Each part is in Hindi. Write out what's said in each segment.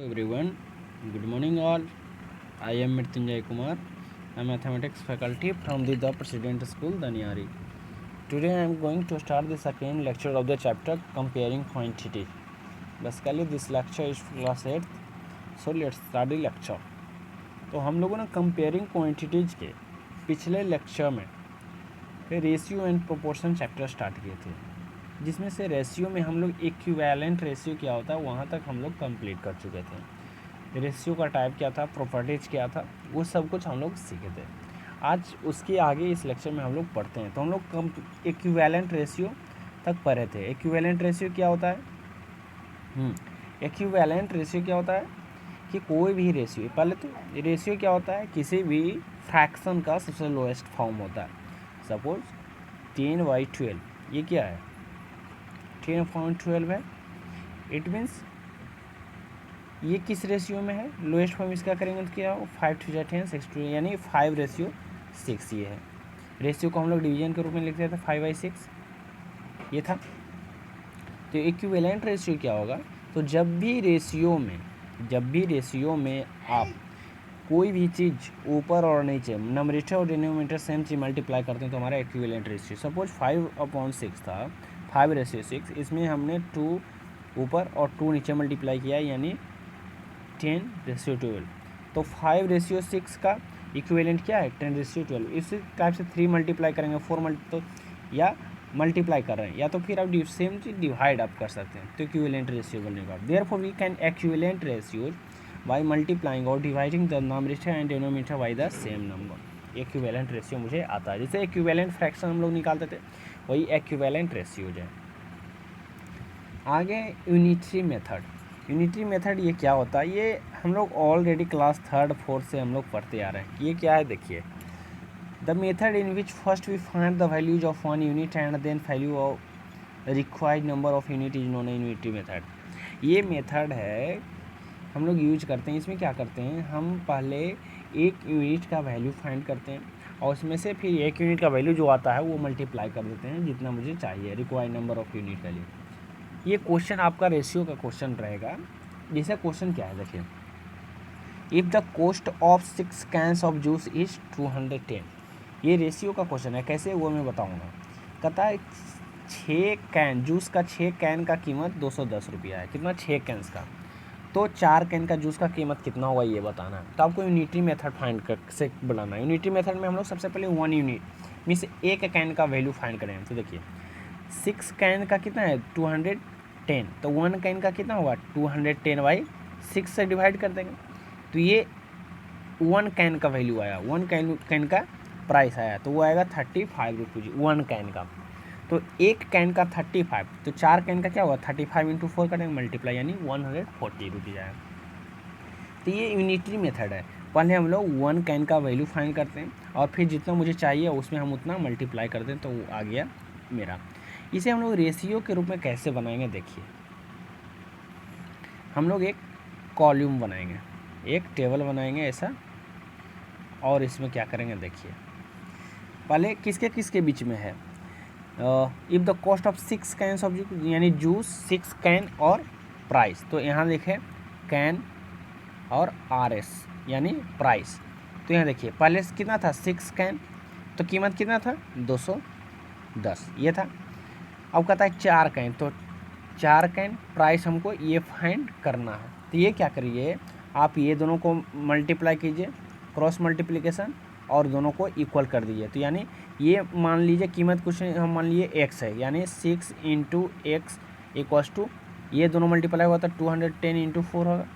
everyone. Good morning all. I am Mrityunjay Kumar, a mathematics faculty from the President School, Daniari. Today I am going to start the second lecture of the chapter Comparing Quantity. Basically this lecture is class 8th. So let's start the lecture. तो हम लोगों ने कंपेयरिंग क्वांटिटीज के पिछले लेक्चर में ratio and proportion chapter start किए थे, जिसमें से रेशियो में हम लोग इक्विवेलेंट रेशियो क्या होता है वहाँ तक हम लोग कंप्लीट कर चुके थे। रेशियो का टाइप क्या था, प्रॉपर्टीज क्या था, वो सब कुछ हम लोग सीखे थे। आज उसके आगे इस लेक्चर में हम लोग पढ़ते हैं। तो हम लोग इक्विवेलेंट रेशियो तक पढ़े थे। इक्विवेलेंट रेशियो क्या होता है? इक्विवेलेंट रेशियो क्या होता है कि कोई भी रेशियो, पहले तो रेशियो क्या होता है, किसी भी फ्रैक्शन का सबसे लोएस्ट फॉर्म होता है। सपोज 10/12, ये क्या है, 10/12 है। इट मीन्स ये किस रेशियो में है, लोएस्ट फॉर्म इसका करेंगे तो क्या हो, 5 to 10 6 to, यानी 5:6 ये है। रेशियो को हम लोग डिवीजन के रूप में लिखते थे 5/6, ये था। तो इक्विवेलेंट रेशियो क्या होगा, तो जब भी रेशियो में आप कोई भी चीज़ ऊपर और नीचे नंबरेटर और डिनोमिनेटर सेम चीज़ मल्टीप्लाई करते हैं तो हमारा इक्विवेलेंट रेशियो, सपोज 5/6 था, 5:6, इसमें हमने 2 ऊपर और 2 नीचे मल्टीप्लाई किया, यानी 10:12। तो 5:6 का इक्विवेलेंट क्या है, 10:12। इसी टाइप से 3 मल्टीप्लाई करेंगे, 4 तो या मल्टीप्लाई कर रहे हैं, या तो फिर आप सेम चीज डिवाइड आप कर सकते हैं, तो इक्विवेलेंट रेशियो बनेगा। Therefore we can equivalent ratios by multiplying और dividing the numerator and denominator by the same number. Equivalent ratio मुझे आता है। जैसे इक्विवेलेंट फ्रैक्शन हम लोग निकालते थे, वही इक्विवेलेंट रेशियो है। आगे यूनिटरी मेथड। यूनिटरी मेथड ये क्या होता है, ये हम लोग ऑलरेडी क्लास 3rd 4th से हम लोग पढ़ते आ रहे हैं। ये क्या है, देखिए, the method in which first we find the values of 1 unit and then value of required number of unit is known unitary method. ये मेथड है हम लोग यूज करते हैं। इसमें क्या करते हैं, हम पहले एक यूनिट का वैल्यू फाइंड करते हैं और उसमें से फिर एक यूनिट का वैल्यू जो आता है वो मल्टीप्लाई कर देते हैं जितना मुझे चाहिए, रिक्वायर्ड नंबर ऑफ यूनिट का लिए। ये क्वेश्चन आपका रेशियो का क्वेश्चन रहेगा। जैसे क्वेश्चन क्या है, देखिए, if the cost of 6 cans of juice is 210। ये रेशियो का क्वेश्चन है, कैसे वो मैं बताऊंगा। कहता है 6 कैन जूस का, 6 कैन का कीमत 210 रुपया है। कितना, 6 कैंस का। तो 4 कैन का जूस का कीमत कितना होगा ये बताना है। तो आपको यूनिटरी मेथड फाइंड कर से बनाना है। यूनिटरी मेथड में हम लोग सबसे पहले 1 यूनिट मीन्स एक कैन का वैल्यू फाइंड करें। तो देखिए 6 कैन का कितना है, 210। तो 1 कैन का कितना होगा, 210/6 से डिवाइड कर देंगे। तो ये 1 कैन का वैल्यू आया, 1 कैन का प्राइस आया, तो वो आएगा 35 रुपीज़ 1 कैन का। तो एक कैन का 35, तो 4 कैन का क्या होगा, 35 × 4 करेंगे मल्टीप्लाई, यानी 140 रुपीज़ आया। तो ये यूनिटरी मेथड है। पहले हम लोग 1 कैन का वैल्यू फाइंड करते हैं और फिर जितना मुझे चाहिए उसमें हम उतना मल्टीप्लाई करते हैं, तो वो आ गया मेरा। इसे हम लोग रेशियो के रूप में कैसे बनाएंगे, देखिए, हम लोग एक कॉलम बनाएंगे, एक टेबल बनाएंगे ऐसा, और इसमें क्या करेंगे, देखिए, पहले किसके किसके बीच में है, if the cost of 6 cans of juice, यानी जूस 6 कैन और प्राइस। तो यहाँ देखें कैन और RS यानी प्राइस। तो यहाँ देखिए पहले कितना था, 6 कैन, तो कीमत कितना था, 210 ये था। अब कहता है 4 कैन, तो 4 कैन प्राइस हमको ये फाइंड करना है। तो ये क्या करिए, आप ये दोनों को मल्टीप्लाई कीजिए, क्रॉस मल्टीप्लिकेशन, और दोनों को इक्वल कर दीजिए। तो यानी ये मान लीजिए कीमत कुछ हम मान लीजिए x है, यानी 6 × x इक्वल्स टू, ये दोनों मल्टीप्लाई हुआ था 210 × 4 होगा।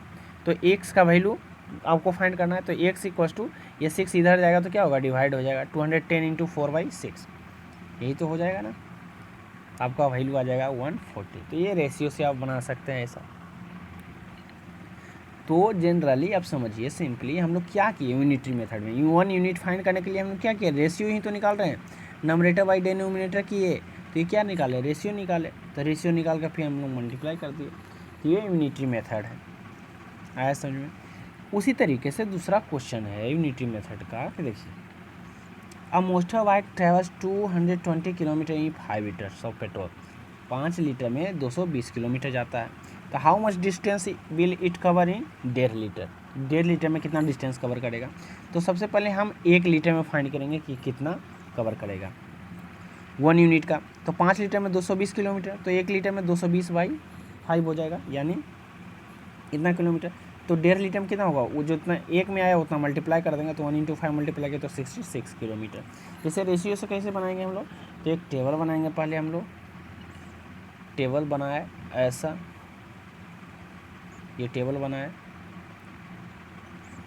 तो x का वैल्यू आपको फाइंड करना है, तो x इक्वल्स टू, ये 6 इधर जाएगा तो क्या होगा, डिवाइड हो जाएगा, 210 × 4/6, यही तो हो जाएगा ना, आपका वैल्यू आ जाएगा 140। तो ये रेशियो से आप बना सकते हैं ऐसा। तो जनरली आप समझिए, सिंपली हम लोग क्या किए यूनिटरी मेथड में, 1 यूनिट फाइंड करने के लिए हम लोग क्या किए, रेशियो ही तो निकाल रहे हैं, नंबरेटर बाई डिनोमिनेटर किए, तो ये क्या निकाले, रेशियो निकाले। तो रेशियो निकाल कर फिर हम लोग मल्टीप्लाई कर दिए। तो ये यूनिटरी मेथड है, आया समझ में। उसी तरीके से दूसरा क्वेश्चन है यूनिटरी मेथड का, कि देखिए, a motor bike travels 220 kilometre in 5 litres of petrol. 5 litre में 220 किलोमीटर जाता है। तो how much distance will it cover in 1.5 litre, 1.5 litre में कितना डिस्टेंस कवर करेगा। तो सबसे पहले हम 1 लीटर में फाइंड करेंगे कि कितना कवर करेगा 1 यूनिट का। तो 5 लीटर में 220 किलोमीटर, तो 1 लीटर में 220/5 हो जाएगा, यानी इतना किलोमीटर। तो 1.5 लीटर में कितना होगा, वो जो इतना एक में आया उतना मल्टीप्लाई कर देंगे, तो 1 × 5 मल्टीप्लाई किया तो 66 किलोमीटर। इसे रेशियो से कैसे बनाएंगे हम लोग, तो एक टेबल बनाएंगे। पहले हम लोग टेबल बनाए ऐसा, ये टेबल बनाए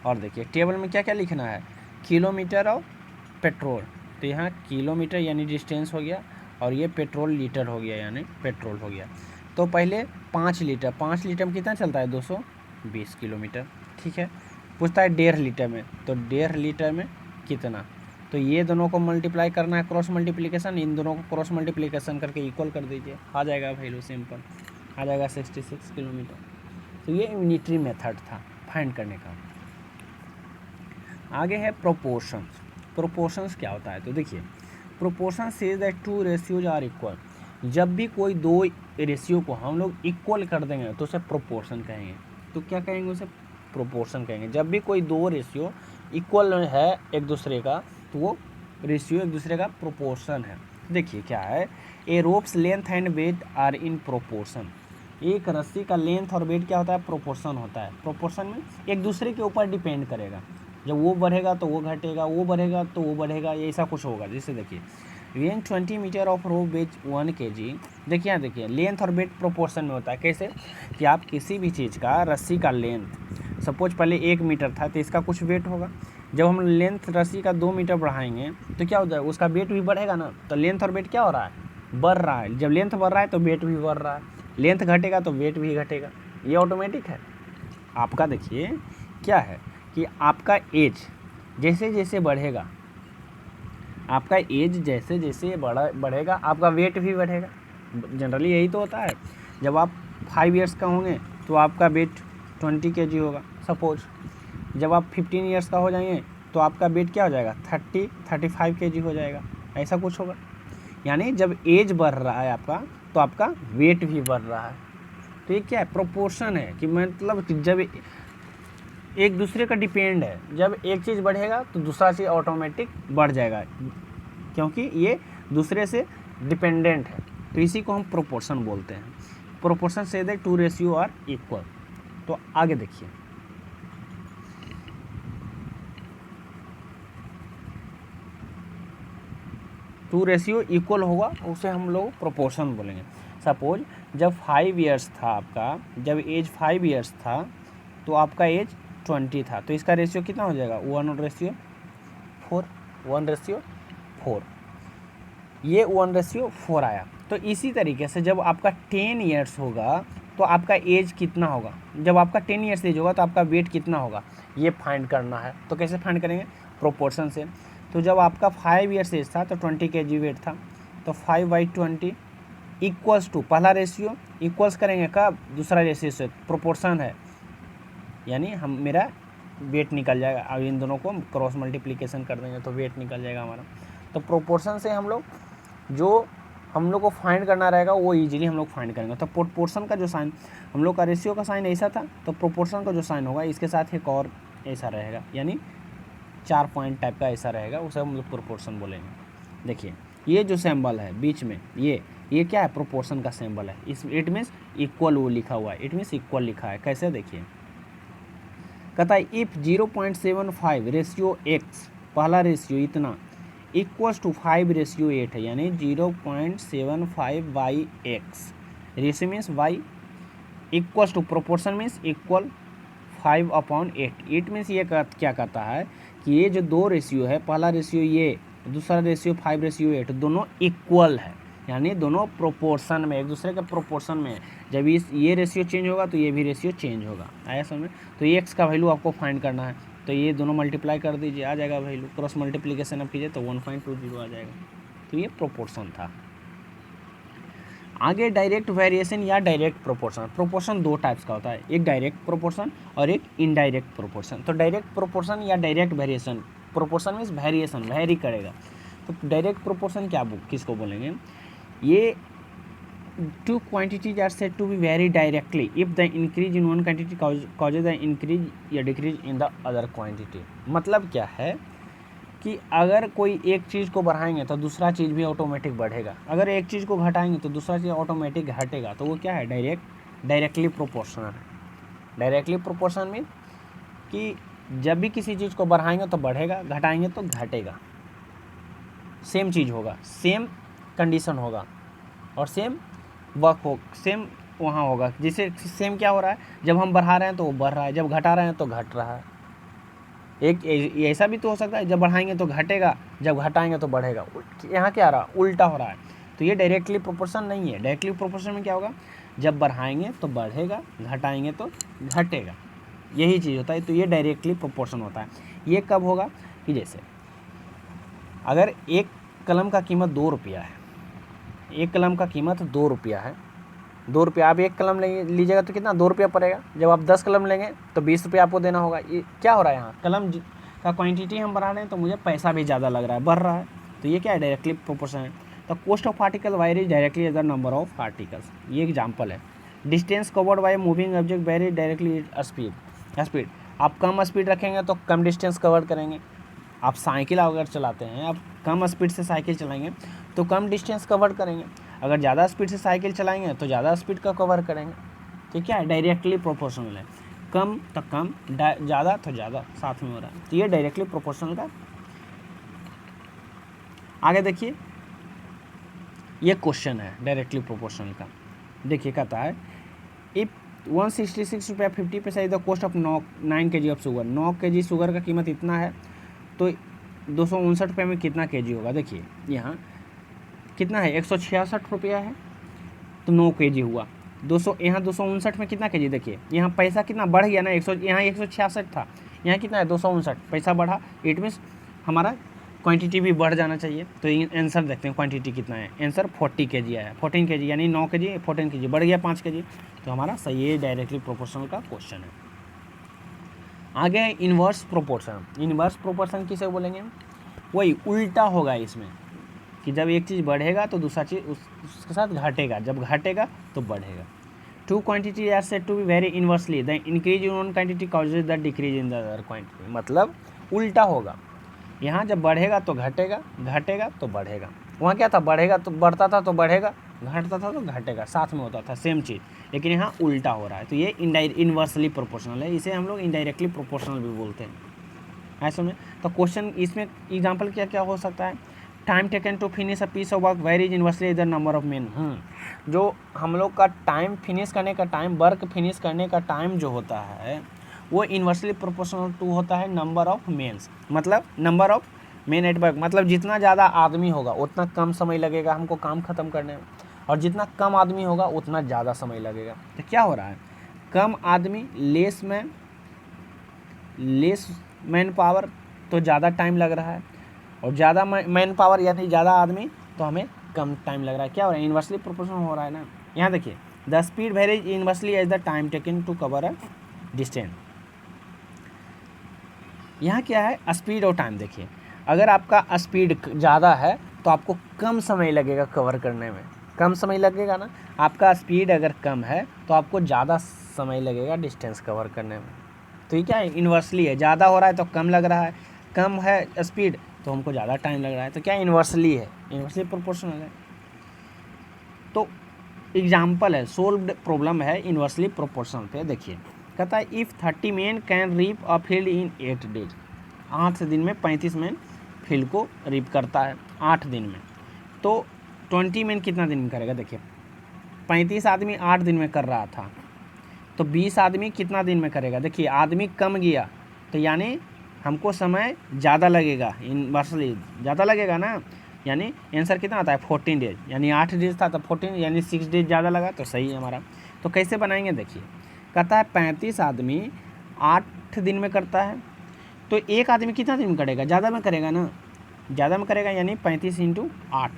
और देखिए टेबल में क्या क्या लिखना है, किलोमीटर और पेट्रोल। तो यहाँ किलोमीटर यानी डिस्टेंस हो गया, और ये पेट्रोल लीटर हो गया यानी पेट्रोल हो गया। तो पहले 5 लीटर, 5 लीटर में कितना चलता है 220 किलोमीटर, ठीक है। पूछता है 1.5 लीटर में, तो 1.5 लीटर में कितना, तो ये दोनों को मल्टीप्लाई करना है, क्रॉस मल्टीप्लिकेशन, इन दोनों को क्रॉस मल्टीप्लिकेशन करके इक्वल कर दीजिए, आ जाएगा वैल्यू सिंपल, आ जाएगा 66 किलोमीटर। तो ये यूनिटरी मेथड था फाइंड करने का। आगे है प्रोपोर्शंस। प्रोपोर्शंस क्या होता है, तो देखिए proportion says that 2 ratios are equal. जब भी कोई 2 रेशियो को हम लोग इक्वल कर देंगे तो उसे प्रोपोर्शन कहेंगे। तो क्या कहेंगे, उसे प्रोपोर्शन कहेंगे। जब भी कोई 2 रेशियो इक्वल है एक दूसरे का, तो वो रेशियो एक दूसरे का प्रोपोर्शन है। देखिए क्या है, a ropes length and weight are in proportion. एक रस्सी का लेंथ और वेट क्या होता है, प्रोपोर्शन होता है। प्रोपोर्शन में एक दूसरे के ऊपर डिपेंड करेगा, जब वो बढ़ेगा तो वो घटेगा, वो बढ़ेगा तो वो बढ़ेगा, ये ऐसा कुछ होगा। जैसे देखिए when 20 metre of rope weight 1 kg। देखिए यहाँ देखिए लेंथ और वेट प्रोपोर्शन में होता है। कैसे कि आप किसी भी चीज़ का रस्सी का लेंथ, सपोज पहले 1 मीटर था तो इसका कुछ वेट होगा। जब हम लेंथ रस्सी का 2 मीटर बढ़ाएंगे तो क्या होता है, उसका वेट भी बढ़ेगा ना। तो लेंथ और वेट क्या हो रहा है, बढ़ रहा है। जब लेंथ बढ़ रहा है तो वेट भी बढ़ रहा है, लेंथ घटेगा तो वेट भी घटेगा, ये ऑटोमेटिक है। आपका देखिए क्या है कि आपका एज जैसे जैसे बढ़ेगा, आपका एज जैसे जैसे बढ़ेगा आपका वेट भी बढ़ेगा। जनरली यही तो होता है। जब आप 5 इयर्स का होंगे तो आपका वेट 20 kg होगा सपोज। जब आप 15 इयर्स का हो जाएंगे तो आपका वेट क्या हो जाएगा, 35 kg हो जाएगा, ऐसा कुछ होगा। यानी जब एज बढ़ रहा है आपका तो आपका वेट भी बढ़ रहा है। तो ये क्या है, प्रोपोर्शन है कि मतलब जब एक दूसरे का डिपेंड है, जब एक चीज़ बढ़ेगा तो दूसरा चीज़ ऑटोमेटिक बढ़ जाएगा, क्योंकि ये दूसरे से डिपेंडेंट है। तो इसी को हम प्रोपोर्शन बोलते हैं। Proportion say that 2 ratio are equal. तो आगे देखिए, टू रेशियो इक्वल होगा उसे हम लोग प्रोपोर्शन बोलेंगे। सपोज जब 5 इयर्स था आपका, जब एज 5 इयर्स था तो आपका एज 20 था, तो इसका रेशियो कितना हो जाएगा, 1/4, 1/4। ये 1/4 आया। तो इसी तरीके से जब आपका 10 इयर्स होगा तो आपका एज कितना होगा, जब आपका 10 इयर्स एज होगा तो आपका वेट कितना होगा, ये फाइंड करना है। तो कैसे फाइंड करेंगे, प्रोपोर्शन से। तो जब आपका 5 इयर्स एज था तो 20 kg वेट था, तो 5/20 इक्वल्स टू, पहला रेशियो इक्वल्स करेंगे कब, दूसरा रेशियो से, प्रोपोर्शन है, यानी हम मेरा वेट निकल जाएगा। अब इन दोनों को क्रॉस मल्टीप्लिकेशन कर देंगे तो वेट निकल जाएगा हमारा। तो प्रोपोर्शन से हम लोग जो हम लोग को फाइंड करना रहेगा वो इजीली हम लोग फाइंड करेंगे। तो प्रोपोर्शन का जो साइन, हम लोग का रेशियो का साइन ऐसा था, तो प्रोपोर्शन का जो साइन होगा इसके साथ एक और ऐसा रहेगा, यानी 4 पॉइंट टाइप का ऐसा रहेगा, उसे हम लोग प्रोपोर्शन बोलेंगे। देखिए ये जो सिंबल है बीच में, ये क्या है, प्रोपोर्शन का सिंबल है। इस इट मीन्स इक्वल वो लिखा हुआ है, इट मीन्स इक्वल लिखा है। कैसे देखिए, कहता है इफ़ 0.75 रेशियो एक्स, पहला रेशियो इतना, इक्वल्स टू 5/8 है, यानी 0.75/x। Ratio means y equals to, proportion means equal 5/8। It means ये क्या कहता है कि ये जो 2 रेशियो है, पहला रेशियो ये, दूसरा रेशियो 5/8, दोनों इक्वल है, यानी दोनों प्रोपोर्शन में, एक दूसरे के प्रोपोर्शन में। जब ये रेशियो चेंज होगा तो ये भी रेशियो चेंज होगा। आया समझ। तो ये एक्स का वैल्यू आपको फाइंड करना है, तो ये दोनों मल्टीप्लाई कर दीजिए, आ जाएगा वैल्यू। क्रॉस मल्टीप्लिकेशन आप कीजिए तो 1.20 आ जाएगा। तो ये प्रोपोर्शन था। आगे डायरेक्ट वेरिएशन या डायरेक्ट प्रोपोर्शन। प्रोपोर्शन 2 टाइप्स का होता है, एक डायरेक्ट प्रोपोर्शन और एक इनडायरेक्ट प्रोपोर्शन। तो डायरेक्ट प्रोपोर्शन या direct variation, proportion means variation, very करेगा। तो डायरेक्ट प्रोपोर्शन क्या किसको बोलेंगे, ये two quantities are said to be vary directly if the increase in one quantity causes the increase या decrease in the other quantity। मतलब क्या है कि अगर कोई एक चीज़ को बढ़ाएंगे तो दूसरा चीज़ भी ऑटोमेटिक बढ़ेगा, अगर एक चीज़ को घटाएंगे तो दूसरा चीज़ ऑटोमेटिक घटेगा। तो वो क्या है, डायरेक्टली प्रोपोर्शनल है। डायरेक्टली प्रोपोर्शनल मीन कि जब भी किसी चीज़ को बढ़ाएंगे तो बढ़ेगा, घटाएंगे तो घटेगा, सेम चीज़ होगा, सेम कंडीशन होगा और सेम वर्क हो, सेम वहाँ होगा। जिसे सेम क्या हो रहा है, जब हम बढ़ा रहे हैं तो वो बढ़ रहा है, जब घटा रहे हैं तो घट रहा है। एक ऐसा भी तो हो सकता है जब बढ़ाएंगे तो घटेगा, जब घटाएंगे तो बढ़ेगा। यहाँ क्या आ रहा है, उल्टा हो रहा है। तो ये डायरेक्टली प्रोपोर्शन नहीं है। डायरेक्टली प्रोपोर्शन में क्या होगा, जब बढ़ाएंगे तो बढ़ेगा, घटाएंगे तो घटेगा, यही चीज़ होता है। तो ये डायरेक्टली प्रोपोर्शन होता है। ये कब होगा कि जैसे अगर एक कलम का कीमत 2 रुपया है, एक कलम का कीमत 2 रुपया है, 2 रुपया, आप एक कलम लीजिएगा तो कितना 2 रुपया पड़ेगा। जब आप 10 कलम लेंगे तो 20 रुपया आपको देना होगा। ये क्या हो रहा है, यहाँ कलम का क्वांटिटी हम बढ़ा रहे हैं तो मुझे पैसा भी ज़्यादा लग रहा है, बढ़ रहा है। तो ये क्या है, डायरेक्टली प्रोपोर्शन है। तो cost of article varies directly as the number of articles. ये एग्जाम्पल है। Distance covered by moving object varies directly speed. आप कम स्पीड रखेंगे तो कम डिस्टेंस कवर करेंगे। आप साइकिल अगर चलाते हैं, आप कम स्पीड से साइकिल चलाएंगे तो कम डिस्टेंस कवर करेंगे, अगर ज़्यादा स्पीड से साइकिल चलाएंगे तो ज़्यादा स्पीड का कवर करेंगे। तो क्या है, डायरेक्टली प्रोपोर्शनल है। कम तो कम, ज़्यादा तो ज़्यादा साथ में हो रहा है। तो ये डायरेक्टली प्रोपोर्शनल का। आगे देखिए, ये क्वेश्चन है डायरेक्टली प्रोपोर्शनल का। देखिए कहता है इफ 166 रुपया 50 पैसा is the cost of 9 kg of sugar. 9 kg sugar का कीमत इतना है तो 259 रुपये में कितना kg होगा। देखिए यहाँ कितना है, 166 रुपया है तो 9 kg हुआ। 200 यहाँ 259 में कितना kg, देखिए यहाँ पैसा कितना बढ़ गया ना, 100, यहाँ 166 था, यहाँ कितना है 259, पैसा बढ़ा। इट मीन्स हमारा क्वांटिटी भी बढ़ जाना चाहिए। तो आंसर देखते हैं क्वांटिटी कितना है। आंसर 40 kg आया, 14 kg यानी 9 kg 14 kg बढ़ गया 5 kg। तो हमारा सही है, डायरेक्टली प्रोपोर्शनल का क्वेश्चन है। आगे है इन्वर्स प्रोपोर्शन। इन्वर्स प्रोपोर्शन किसे बोलेंगे, वही उल्टा होगा इसमें कि जब एक चीज़ बढ़ेगा तो दूसरा चीज़ उसके साथ घटेगा, जब घटेगा तो बढ़ेगा। Two quantity are said to be vary inversely, the increase in one quantity causes the decrease in the other quantity. मतलब उल्टा होगा, यहाँ जब बढ़ेगा तो घटेगा, घटेगा तो बढ़ेगा। वहाँ क्या था, बढ़ेगा तो बढ़ता था तो बढ़ेगा, घटता था तो घटेगा, साथ में होता था सेम चीज़। लेकिन यहाँ उल्टा हो रहा है। तो ये इन्वर्सली प्रोपोर्शनल है, इसे हम लोग इनडायरेक्टली प्रोपोर्शनल भी बोलते हैं। ऐसे में तो क्वेश्चन इसमें एग्जाम्पल क्या क्या हो सकता है, time taken to finish a piece of work varies inversely the number of men. जो हम लोग का टाइम फिनिश करने का टाइम, वर्क फिनिश करने का टाइम जो होता है वो इन्वर्सली प्रोपोर्शनल टू होता है नंबर ऑफ मेन्स। मतलब number of main at work, मतलब जितना ज़्यादा आदमी होगा उतना कम समय लगेगा हमको काम ख़त्म करने में, और जितना कम आदमी होगा उतना ज़्यादा समय लगेगा। तो क्या हो रहा है, कम आदमी लेस मैन पावर तो ज़्यादा टाइम लग रहा है, और ज़्यादा मैन पावर यानी ज़्यादा आदमी तो हमें कम टाइम लग रहा है। क्या हो रहा है, इन्वर्सली प्रोपोर्शनल हो रहा है ना। यहाँ देखिए the speed varies inversely as the time taken to cover a distance. यहाँ क्या है, स्पीड और टाइम। देखिए अगर आपका स्पीड ज़्यादा है तो आपको कम समय लगेगा कवर करने में, कम समय लगेगा ना। आपका स्पीड अगर कम है तो आपको ज़्यादा समय लगेगा डिस्टेंस कवर करने में। तो ये क्या है, इन्वर्सली है, ज़्यादा हो रहा है तो कम लग रहा है, कम है स्पीड तो हमको ज़्यादा टाइम लग रहा है। तो क्या इन्वर्सली है, इन्वर्सली प्रोपोर्शनल है। तो एग्जाम्पल है, सोल्व्ड प्रॉब्लम है इन्वर्सली प्रोपोर्शनल पे। देखिए कहता है if 30 man can reap a field in 8 days. 8 दिन में 35 मैन फील्ड को रीप करता है 8 दिन में, तो 20 मैन कितना दिन में करेगा। देखिए 35 आदमी 8 दिन में कर रहा था, तो 20 आदमी कितना दिन में करेगा। देखिए आदमी कम गया तो यानी हमको समय ज़्यादा लगेगा, इन्वर्सली ज़्यादा लगेगा ना। यानी आंसर कितना आता है 14 डेज, यानी 8 डेज था तो 14 यानी 6 डेज ज़्यादा लगा, तो सही है हमारा। तो कैसे बनाएंगे, देखिए कहता है 35 आदमी 8 दिन में करता है, तो एक आदमी कितना दिन में करेगा, ज़्यादा में करेगा ना, ज़्यादा में करेगा यानी 35 × 8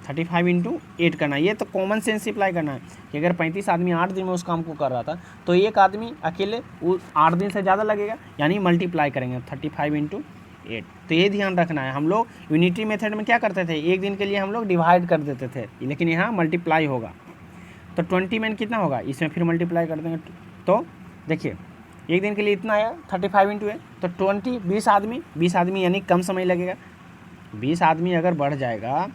35 × 8 करना। ये तो कॉमन सेंस अप्लाई करना है कि अगर 35 आदमी 8 दिन में उस काम को कर रहा था तो एक आदमी अकेले 8 दिन से ज़्यादा लगेगा, यानी मल्टीप्लाई करेंगे 35 × 8। तो ये ध्यान रखना है, हम लोग यूनिटरी मेथड में क्या करते थे, एक दिन के लिए हम लोग डिवाइड कर देते थे, लेकिन यहाँ मल्टीप्लाई होगा। तो 20 में कितना होगा, इसमें फिर मल्टीप्लाई कर देंगे। तो देखिए एक दिन के लिए इतना आया 35 इंटू है, तो 20 20 आदमी यानी कम समय लगेगा। 20 आदमी अगर बढ़ जाएगा,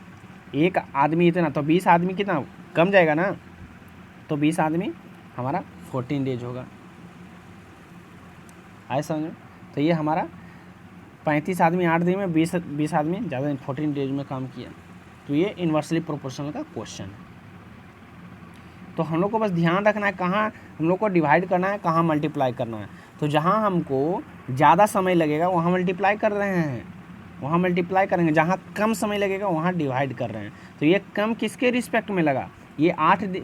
एक आदमी इतना, तो 20 आदमी कितना कम जाएगा ना, तो 20 आदमी हमारा 14 डेज होगा। आए समझ? तो ये हमारा 35 आदमी 8 दिन में, 20 आदमी ज़्यादा 14 डेज में काम किया। तो ये इन्वर्सली प्रोपोर्शनल का क्वेश्चन है। तो हम लोग को बस ध्यान रखना है कहाँ हम लोग को डिवाइड करना है, कहाँ मल्टीप्लाई करना है। तो जहाँ हमको ज़्यादा समय लगेगा वहाँ मल्टीप्लाई कर रहे हैं, वहाँ मल्टीप्लाई करेंगे। जहाँ कम समय लगेगा वहाँ डिवाइड कर रहे हैं। तो ये कम किसके रिस्पेक्ट में लगा, ये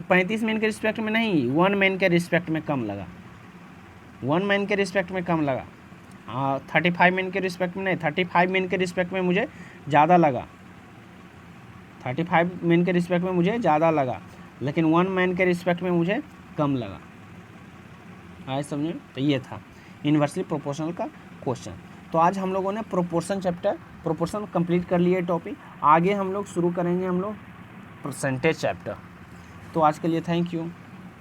35 मैन के रिस्पेक्ट में नहीं, 1 मैन के रिस्पेक्ट में कम लगा, 1 मैन के रिस्पेक्ट में कम लगा। 35 मैन के रिस्पेक्ट में नहीं, 35 मैन के रिस्पेक्ट में मुझे ज़्यादा लगा, 35 मैन के रिस्पेक्ट में मुझे ज़्यादा लगा, लेकिन 1 मैन के रिस्पेक्ट में मुझे कम लगा। आए समझे? तो ये था इन्वर्सली प्रोपोर्शनल का क्वेश्चन। तो आज हम लोगों ने प्रोपोर्शन चैप्टर, प्रोपोर्शन कंप्लीट कर लिए टॉपिक। आगे हम लोग शुरू करेंगे हम लोग परसेंटेज चैप्टर। तो आज के लिए थैंक यू।